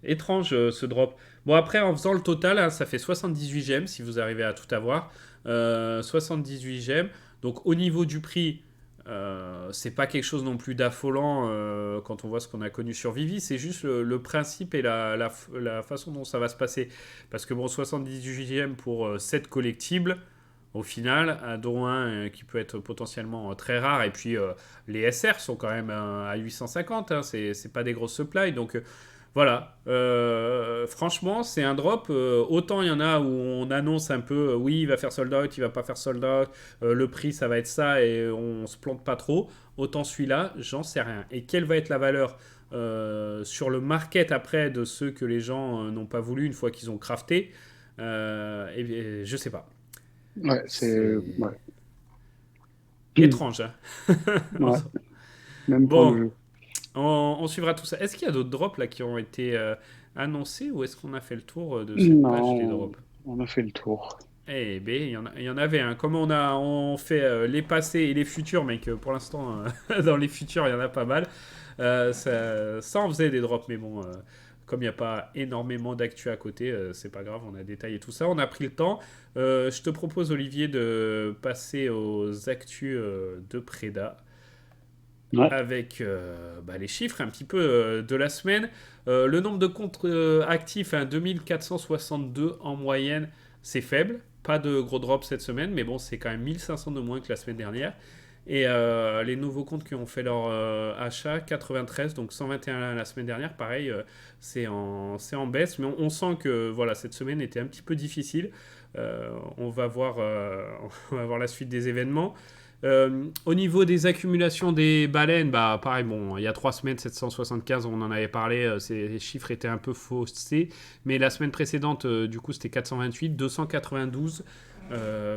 Étrange ce drop. Bon, après, en faisant le total, hein, ça fait 78 gemmes si vous arrivez à tout avoir. 78 gemmes. Donc, au niveau du prix, c'est pas quelque chose non plus d'affolant quand on voit ce qu'on a connu sur Vivi. C'est juste le principe et la façon dont ça va se passer. Parce que, bon, 78 gemmes pour 7 collectibles. Au final, dont un qui peut être potentiellement très rare. Et puis, les SR sont quand même à 850. Hein, c'est pas des grosses supplies. Donc, voilà. Franchement, c'est un drop. Autant il y en a où on annonce un peu, oui, il va faire sold out, il va pas faire sold out, le prix ça va être ça et on se plante pas trop. Autant celui-là, j'en sais rien. Et quelle va être la valeur sur le market après de ceux que les gens n'ont pas voulu une fois qu'ils ont crafté je sais pas. Ouais, C'est ouais. étrange, hein. Ouais, même point de Bon, vue. on suivra tout ça. Est-ce qu'il y a d'autres drops là qui ont été annoncés ou est-ce qu'on a fait le tour de cette page des Non, drops? on a fait le tour. Eh ben, il y en avait un. Comme on fait les passés et les futurs, mais que pour l'instant, dans les futurs, il y en a pas mal. Ça en faisait des drops, mais bon, comme il n'y a pas énormément d'actu à côté, c'est pas grave, on a détaillé tout ça. On a pris le temps. Je te propose, Olivier, de passer aux actus de Preda Ouais, avec les chiffres un petit peu de la semaine. Le nombre de comptes actifs, hein, 2462 en moyenne, c'est faible. Pas de gros drops cette semaine, mais bon, c'est quand même 1500 de moins que la semaine dernière. Et les nouveaux comptes qui ont fait leur achat, 93, donc 121 la semaine dernière, pareil, c'est en baisse. Mais on sent que voilà, cette semaine était un petit peu difficile. On va voir, on va voir la suite des événements. Au niveau des accumulations des baleines, bah pareil, bon, il y a 3 semaines, 775, on en avait parlé, ces chiffres étaient un peu faussés, mais la semaine précédente, du coup, c'était 428, 292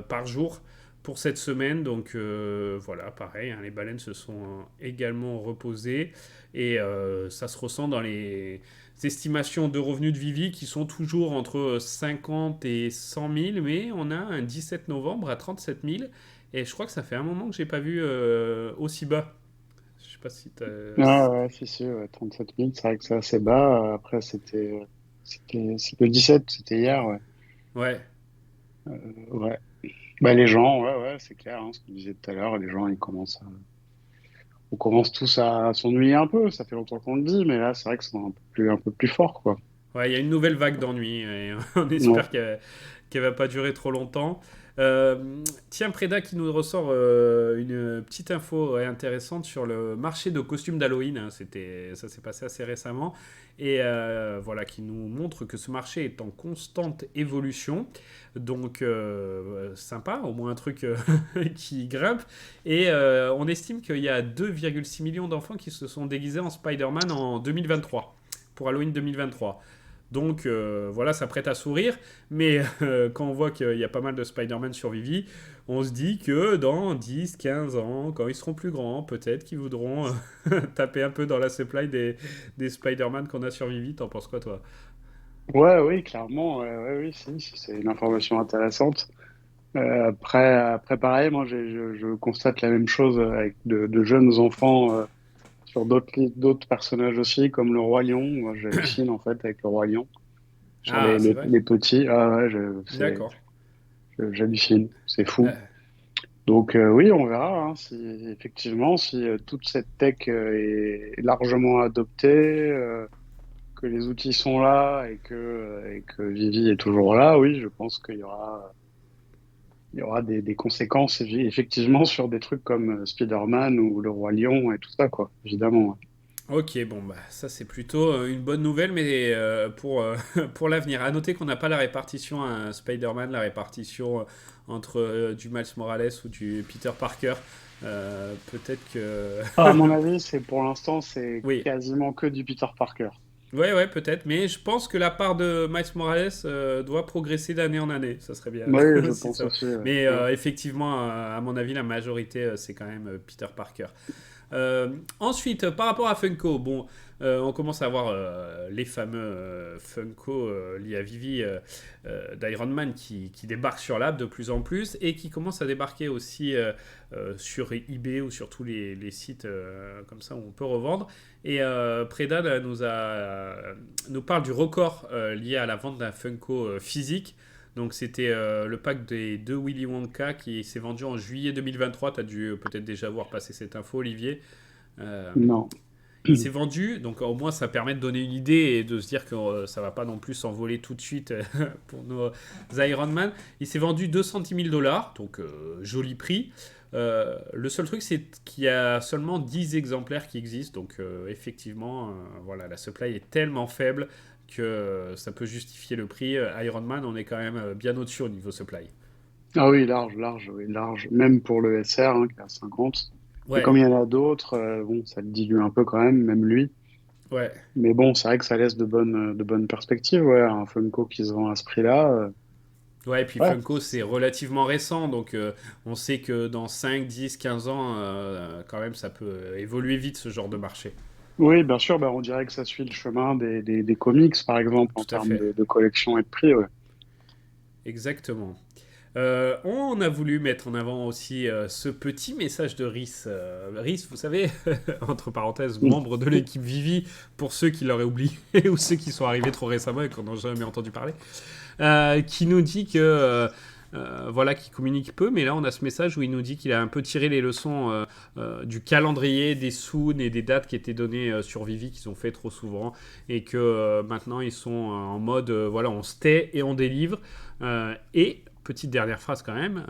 par jour pour cette semaine, donc voilà, pareil, hein, les baleines se sont également reposées, et ça se ressent dans les estimations de revenus de Vivi qui sont toujours entre 50 et 100 000, mais on a un 17 novembre à 37 000. Et je crois que ça fait un moment que j'ai pas vu aussi bas. Je sais pas si t'as... ah, ouais, si, si, ouais, 37 000, c'est vrai que c'est assez bas. Après, c'était le 17, c'était hier, ouais. Ouais. Ouais. Bah, les gens, ouais, ouais, c'est clair, hein, ce qu'on disait tout à l'heure, les gens, on commence tous à s'ennuyer un peu. Ça fait longtemps qu'on le dit, mais là, c'est vrai que c'est un peu plus fort, quoi. Ouais, il y a une nouvelle vague d'ennui et on Ouais. espère qu'elle va pas durer trop longtemps. Tiens, Preda qui nous ressort une petite info intéressante sur le marché de costumes d'Halloween. Hein. Ça s'est passé assez récemment. Et voilà, qui nous montre que ce marché est en constante évolution. Donc, sympa, au moins un truc qui grimpe. Et on estime qu'il y a 2,6 millions d'enfants qui se sont déguisés en Spider-Man en 2023, pour Halloween 2023. Donc voilà, ça prête à sourire. Mais quand on voit qu'il y a pas mal de Spider-Man sur Vivi, on se dit que dans 10, 15 ans, quand ils seront plus grands, peut-être qu'ils voudront taper un peu dans la supply des Spider-Man qu'on a sur Vivi. T'en penses quoi, toi? Ouais, oui, clairement, ouais, ouais, oui, si, c'est une information intéressante. Après, pareil, moi, je constate la même chose avec de jeunes enfants sur d'autres personnages aussi, comme le Roi Lion. Moi, j'hallucine en fait avec le Roi Lion sur Ah, c'est vrai. les petits. Ah ouais, D'accord. j'hallucine, c'est fou. Euh, Donc oui, on verra hein, si effectivement si toute cette tech est largement adoptée, que les outils sont là et que Vivi est toujours là. Oui, je pense il y aura des conséquences effectivement sur des trucs comme Spider-Man ou le Roi Lion et tout ça, quoi, évidemment. Ok, bon, bah, ça c'est plutôt une bonne nouvelle, mais pour l'avenir. À noter qu'on n'a pas la répartition à Spider-Man, la répartition entre du Miles Morales ou du Peter Parker. Peut-être que. Ah, à mon avis, pour l'instant, c'est Oui, quasiment que du Peter Parker. Ouais, peut-être, mais je pense que la part de Miles Morales doit progresser d'année en année. Ça serait bien Oui, je si pense ça. aussi. Ouais. Mais Ouais. effectivement, à mon avis, la majorité, c'est quand même Peter Parker. Ensuite, par rapport à Funko, bon, on commence à avoir les fameux Funko liés à Vivi d'Iron Man qui débarquent sur l'app de plus en plus et qui commencent à débarquer aussi sur eBay ou sur tous les sites comme ça où on peut revendre. Et Preda là, nous parle du record lié à la vente d'un Funko physique. Donc c'était le pack des deux Willy Wonka qui s'est vendu en juillet 2023. Tu as dû peut-être déjà voir passer cette info, Olivier. Euh, Non. il s'est vendu, donc au moins ça permet de donner une idée et de se dire que ça va pas non plus s'envoler tout de suite pour nos Iron Man. Il s'est vendu 210 000 dollars, donc joli prix. Le seul truc, c'est qu'il y a seulement 10 exemplaires qui existent, donc effectivement, voilà, la supply est tellement faible que ça peut justifier le prix. Iron Man, on est quand même bien au-dessus au niveau supply. Ah oui, large, large, oui, large. Même pour le SR, hein, qui est à 50. Et Ouais, comme il y en a d'autres, bon, ça le dilue un peu quand même, même lui. ouais. Mais bon, c'est vrai que ça laisse de bonnes perspectives, ouais. Un Funko qui se vend à ce prix-là, Ouais, et puis ouais. Funko, c'est relativement récent, donc on sait que dans 5, 10, 15 ans, quand même, ça peut évoluer vite ce genre de marché. Oui, bien sûr, bah, on dirait que ça suit le chemin des comics, par exemple, en Tout à termes fait. de collection et de prix, ouais. Exactement. On a voulu mettre en avant aussi ce petit message de Rhys. Rhys, vous savez, entre parenthèses, membre de l'équipe Vivi, pour ceux qui l'auraient oublié ou ceux qui sont arrivés trop récemment et qui n'en ont jamais entendu parler, qui nous dit que voilà, qui communique peu, mais là on a ce message où il nous dit qu'il a un peu tiré les leçons du calendrier, des soons et des dates qui étaient données sur Vivi, qu'ils ont fait trop souvent, et que maintenant ils sont en mode voilà, on se tait et on délivre. Et petite dernière phrase quand même,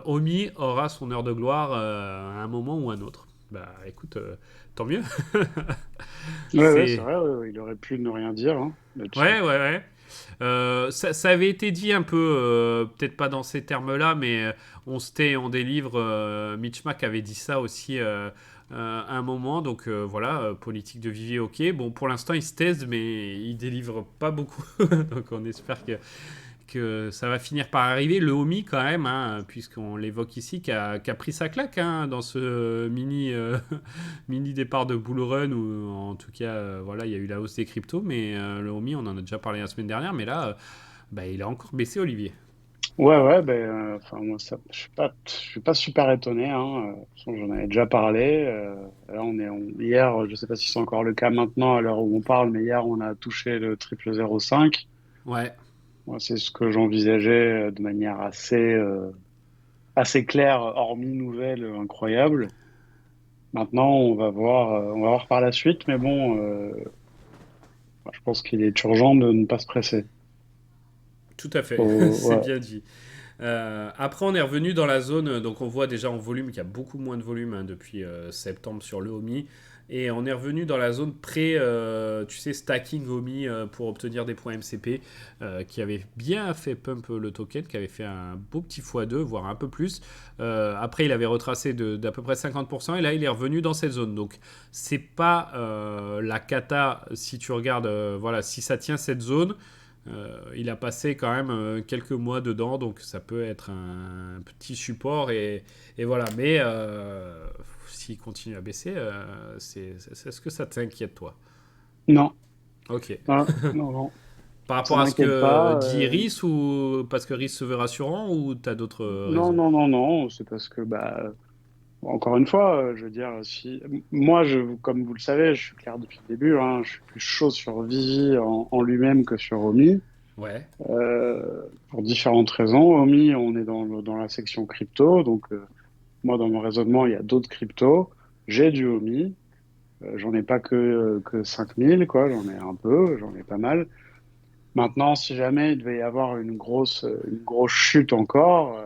Omi aura son heure de gloire à un moment ou un autre. Bah écoute, tant mieux. Ouais, ouais, c'est C'est vrai, ouais, ouais, il aurait pu ne rien dire hein, là-dessus. ouais. Ça avait été dit un peu, peut-être pas dans ces termes-là, mais on se tait, on délivre. Mitch Mac avait dit ça aussi à un moment. Donc voilà, politique de Vivier, ok. Bon, pour l'instant, il se taise, mais il délivre pas beaucoup. Donc on espère que ça va finir par arriver. Le Homie, quand même, hein, puisqu'on l'évoque ici, qui a pris sa claque hein, dans ce mini départ de Bull Run, où en tout cas, voilà, il y a eu la hausse des cryptos, mais le Homie, on en a déjà parlé la semaine dernière, mais là, bah, il a encore baissé, Olivier. Ouais, ouais, ben, enfin, moi, ça, je suis pas super étonné, hein. De toute façon, j'en avais déjà parlé. Là, hier, je sais pas si c'est encore le cas maintenant à l'heure où on parle, mais hier, on a touché le triple 0,5. Ouais, Moi, c'est ce que j'envisageais de manière assez claire, hormis nouvelles incroyables. Maintenant, on va voir par la suite, mais bon, je pense qu'il est urgent de ne pas se presser. tout à fait, c'est Ouais. bien dit. Après, on est revenu dans la zone, donc on voit déjà en volume qu'il y a beaucoup moins de volume hein, depuis septembre sur le Omi. Et on est revenu dans la zone pré, tu sais, stacking Omi pour obtenir des points MCP, qui avait bien fait pump le token, qui avait fait un beau petit x2, voire un peu plus. Après, il avait retracé d'à peu près 50%, et là, il est revenu dans cette zone. Donc, c'est pas la cata si tu regardes, voilà, si ça tient cette zone. Il a passé quand même quelques mois dedans, donc ça peut être un petit support et voilà. Mais s'il continue à baisser, est-ce que ça t'inquiète toi? Non, Ok. non, non, Par ça rapport à ce m'inquiète que pas. dit Rhys ou parce que Rhys se veut rassurant ou t'as d'autres Non, raisons? non, non, non, c'est parce que, bah, encore une fois, je veux dire, si moi, comme vous le savez, je suis clair depuis le début, hein, je suis plus chaud sur Vivi en lui-même que sur Omi, Ouais. pour différentes raisons. Omi, on est dans la section crypto, donc moi, dans mon raisonnement, il y a d'autres cryptos. J'ai du Omi, j'en ai pas que 5000, quoi, j'en ai un peu, j'en ai pas mal. Maintenant, si jamais il devait y avoir une grosse chute encore,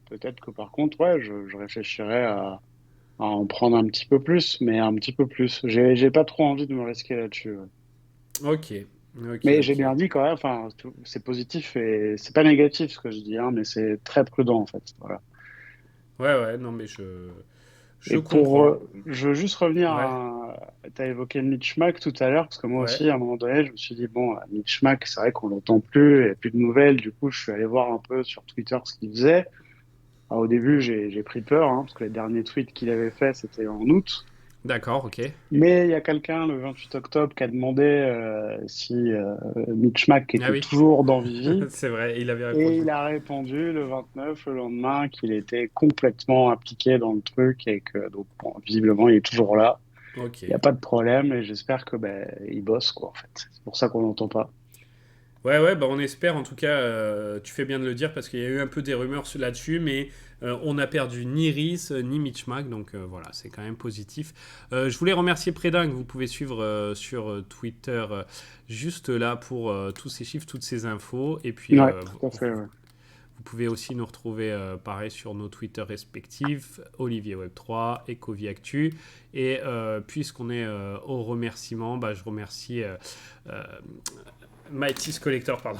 peut-être que par contre, ouais, je réfléchirais à en prendre un petit peu plus, mais un petit peu plus. J'ai pas trop envie de me risquer là-dessus. Ouais. Ok. Ok. Mais j'ai Ok. bien dit quand même, enfin, c'est positif et c'est pas négatif ce que je dis, hein, mais c'est très prudent en fait. Voilà. Ouais. Non mais Je Et pour, comprends. je veux juste revenir Ouais, t'as évoqué Mitch Mack tout à l'heure, parce que moi ouais. aussi, à un moment donné, je me suis dit, bon, Mitch Mack, c'est vrai qu'on l'entend plus, il n'y a plus de nouvelles. Du coup, je suis allé voir un peu sur Twitter ce qu'il faisait. Alors, au début, j'ai pris peur, hein, parce que les derniers tweets qu'il avait fait, c'était en août. D'accord, ok. Mais il y a quelqu'un le 28 octobre qui a demandé si Mitch Mack Ah était oui, toujours dans Vivi. c'est vrai, il avait Et répondu. il a répondu le 29, le lendemain, qu'il était complètement impliqué dans le truc et que, donc, bon, visiblement, il est toujours là. Ok. Il n'y a pas de problème et j'espère que ben, il bosse, quoi, en fait. C'est pour ça qu'on n'entend pas. Ouais, ouais, bah on espère en tout cas, tu fais bien de le dire parce qu'il y a eu un peu des rumeurs là-dessus, mais on n'a perdu ni Rhys ni Mitch Mack, donc voilà, c'est quand même positif. Je voulais remercier Prédin que vous pouvez suivre sur Twitter juste là pour tous ces chiffres, toutes ces infos, et puis Ouais, tout à fait, ouais. vous pouvez aussi nous retrouver pareil sur nos Twitter respectifs, Olivier Web3 et Covid Actu. Et puisqu'on est au remerciement, bah, je remercie euh, Mighty's Collector, pardon.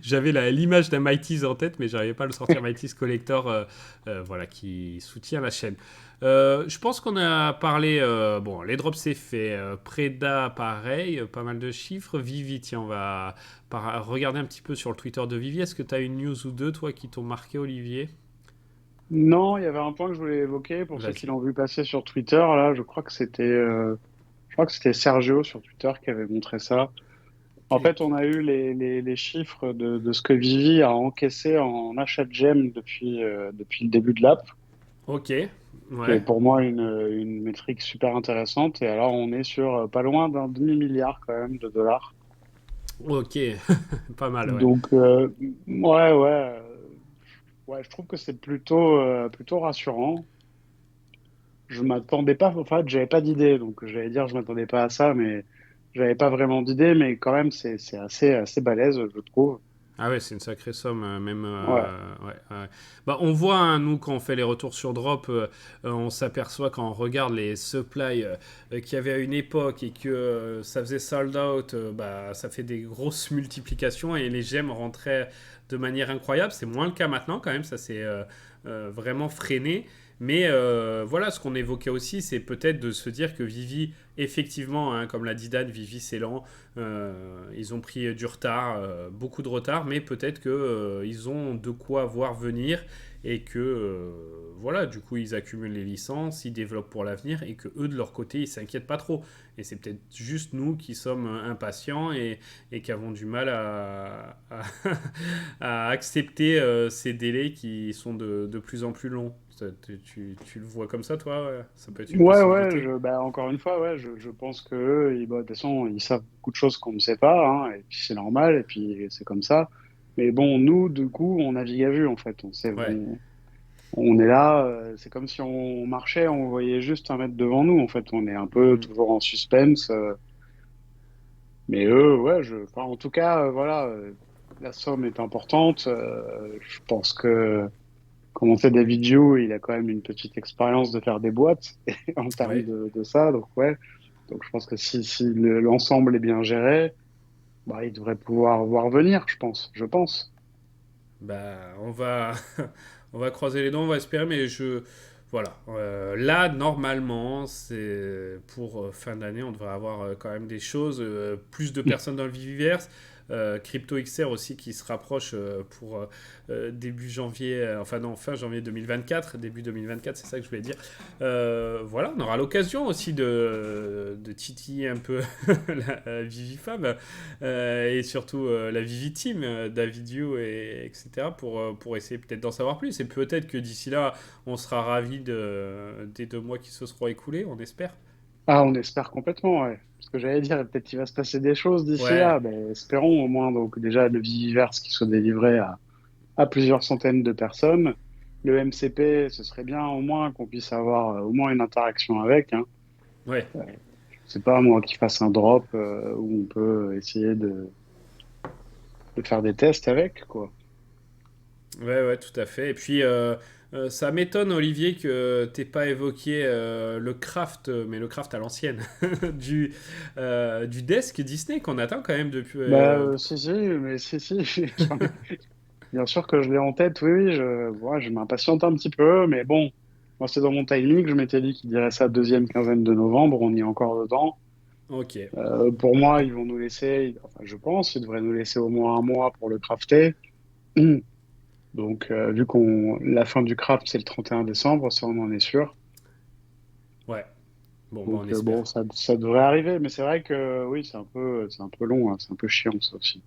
J'avais l'image d'un Mighty's en tête, mais j'arrivais pas à le sortir. Mighty's Collector, voilà, qui soutient la chaîne. Je pense qu'on a parlé. Bon, les drops c'est fait. Preda, pareil, pas mal de chiffres. Vivi, tiens, on va regarder un petit peu sur le Twitter de Vivi. Est-ce que tu as une news ou deux, toi, qui t'ont marqué, Olivier? Non, il y avait un point que je voulais évoquer pour ceux qui Vas-y. l'ont vu passer sur Twitter. Là, je crois que c'était Sergio sur Twitter qui avait montré ça. En fait, on a eu les chiffres de ce que Vivi a encaissé en achat de gemmes depuis le début de l'app, Ok, qui est ouais. pour moi une métrique super intéressante. Et alors, on est sur pas loin d'un demi-milliard quand même de dollars. Ok, pas mal, ouais. Donc, ouais, ouais, je trouve que c'est plutôt rassurant. Je m'attendais pas, en fait, j'avais pas d'idée, donc j'allais dire je m'attendais pas à ça, mais j'avais pas vraiment d'idée, mais quand même c'est assez balèze, je trouve. Ah ouais, c'est une sacrée somme, même. Ouais. Ouais, ouais. Bah, on voit, hein, nous, quand on fait les retours sur Drop, on s'aperçoit quand on regarde les supplies qu'il y avait à une époque et que ça faisait sold out, bah, ça fait des grosses multiplications et les gemmes rentraient de manière incroyable. C'est moins le cas maintenant, quand même, ça s'est vraiment freiné. Mais voilà, ce qu'on évoquait aussi, c'est peut-être de se dire que Vivi, effectivement, hein, comme l'a dit Dan, Vivi, c'est lent. Ils ont pris du retard, beaucoup de retard, mais peut-être que ils ont de quoi voir venir et que voilà, du coup ils accumulent les licences, ils développent pour l'avenir et que eux de leur côté ils s'inquiètent pas trop. Et c'est peut-être juste nous qui sommes impatients et qui avons du mal à accepter ces délais qui sont de plus en plus longs. Tu le vois comme ça, toi? Ouais, ça peut être une Ouais, possibilité. bah, encore une fois, ouais, je pense que eux, bah, de toute façon, ils savent beaucoup de choses qu'on ne sait pas, hein, et puis c'est normal, et puis c'est comme ça. Mais bon, nous, du coup, on navigue à vue, en fait. Ouais. On est là, c'est comme si on marchait, on voyait juste un mètre devant nous, en fait. On est un peu Mm. toujours en suspense. Mais eux, ouais, enfin, en tout cas, voilà, la somme est importante. Je pense que, comme on fait des vidéos, il a quand même une petite expérience de faire des boîtes en termes Ouais. de ça. Donc, ouais. Donc, je pense que si l'ensemble est bien géré, bah, il devrait pouvoir voir venir, je pense. Je pense. Bah, on va, on va croiser les dents, on va espérer, mais voilà. Là, normalement, c'est pour fin d'année, on devrait avoir quand même des choses, plus de personnes dans le Viviverse. Crypto XR aussi qui se rapproche pour début janvier, enfin non, fin janvier 2024, début 2024, c'est ça que je voulais dire. Voilà, on aura l'occasion aussi de titiller un peu la Vivifab et surtout la Vivi Team, David You et etc. Pour essayer peut-être d'en savoir plus. Et peut-être que d'ici là, on sera ravis des 2 mois qui se seront écoulés, on espère. Ah, on espère complètement, ouais. Parce que j'allais dire, peut-être qu'il va se passer des choses d'ici Ouais, là. Ben, espérons au moins, donc, déjà, le Viviverse qui soit délivré à plusieurs centaines de personnes. Le MCP, ce serait bien au moins qu'on puisse avoir au moins une interaction avec, hein. ouais. C'est pas moi qui fasse un drop où on peut essayer de faire des tests avec, quoi. Ouais, ouais, tout à fait. Et puis, ça m'étonne, Olivier, que t'aies pas évoqué le craft, mais le craft à l'ancienne, du desk Disney qu'on attend quand même depuis. Bah, si, mais si, bien sûr que je l'ai en tête, oui, ouais, je m'impatiente un petit peu, mais bon, moi, c'est dans mon timing. Je m'étais dit qu'il dirait ça deuxième quinzaine de novembre. On y est encore dedans. Ok. Pour moi, ils vont nous laisser, enfin, je pense, ils devraient nous laisser au moins un mois pour le crafter. Donc, vu qu'on la fin du craft, c'est le 31 décembre, ça, on en est sûr. Ouais. Bon, bah on Donc, bon, espère. ça devrait arriver. Mais c'est vrai que oui, c'est un peu long, hein, c'est un peu chiant, ça aussi.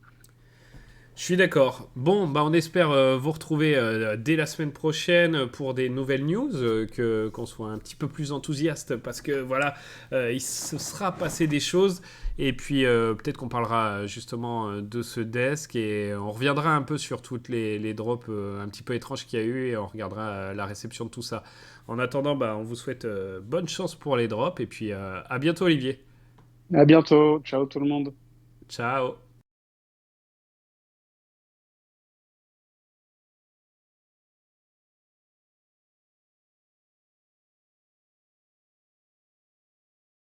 Je suis d'accord. Bon, bah on espère vous retrouver dès la semaine prochaine pour des nouvelles news, que qu'on soit un petit peu plus enthousiaste parce que voilà, il se sera passé des choses et puis peut-être qu'on parlera justement de ce desk et on reviendra un peu sur toutes les drops un petit peu étranges qu'il y a eu et on regardera la réception de tout ça. En attendant, bah on vous souhaite bonne chance pour les drops et puis à bientôt Olivier. À bientôt. Ciao tout le monde. Ciao.